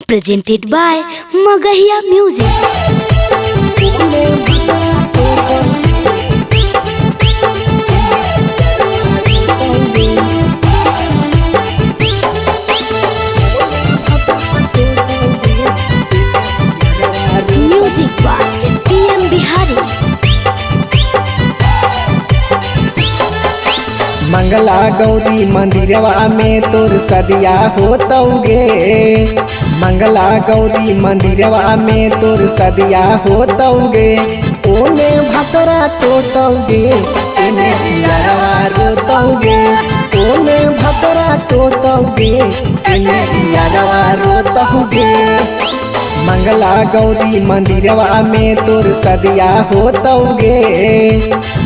presented by Magahiya Music. Music by PM Bihari. Mangala Gauri मंदिरवा में तोर सदिया होतौगे। मंगला गौरी मंदिरवा में तोर सदिया होतौगे। ओने भतरा टोटौगे, एने दियारवा रोतौगे। ओने भतरा टोटौगे, एने दियारवा रोतौगे। मंगला गौरी मंदिरवा में तोर सदिया होतौगे।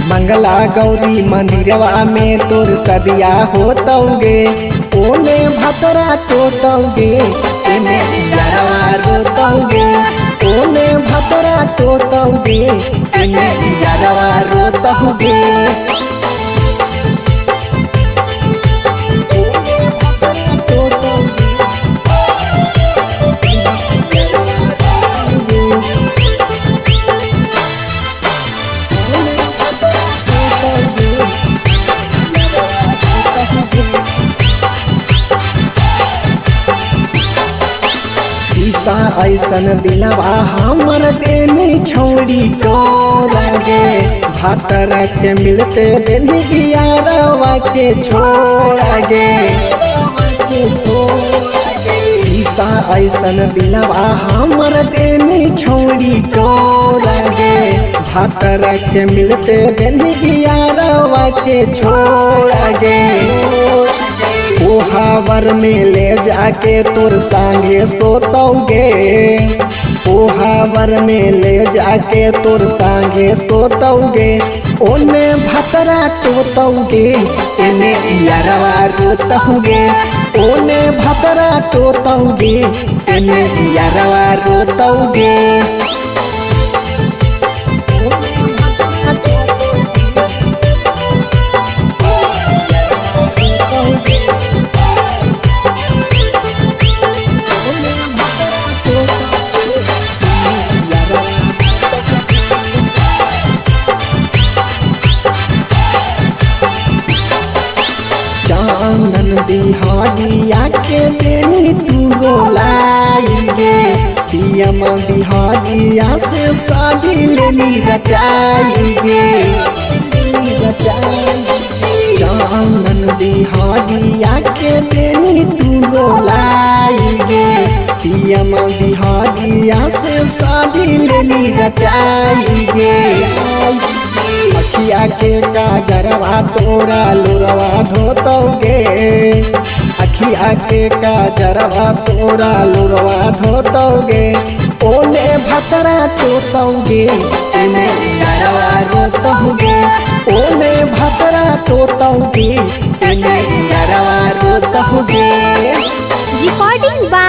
मंगला गौरी मंदिरवा में तोर सदिया होतौगे। ओने भतरा टोटौगे, एने दियारवा रोतौगे। ओने भतरा टोटौगे, एने दियारवा रोतौगे। शीशा ऐसन दिलवा हमर देनी छोड़ी को लगे। भातर के मिलते देनी गियारवा के छोड़गे। शीशा ऐसन दिलवा हमर देनी छोड़ी को लगे। भातर के मिलते देनी गियारवा के छोड़गे। ओहावर में ले जाके तोर संगे सोतौगे। ओहावर में ले जाके तोर संगे सोतौगे। ओने भतरा टोतौगे, एने दियारवा रोतौगे। ओने भतरा टोतौगे, एने दियारवा रोतौगे। चांदन बिहारिया के देनी तू बोलाइगे। पियम बिहारिया से शादी लेनी रचाइगे। चांदन बिहारिया के देनी तू बोलाइगे। पियम बिहारिया से शादी लेनी रचाइगे। अखिया के काजरवा तोरा लोरवा धोतौगे। अखिया के काजरवा तोरा लोरवा धोतौगे। ओने भतरा टोतौगे, एने दियारवा रोतौगे। ओने भतरा टोतौगे, एने दियारवा रोतौगे। Recording by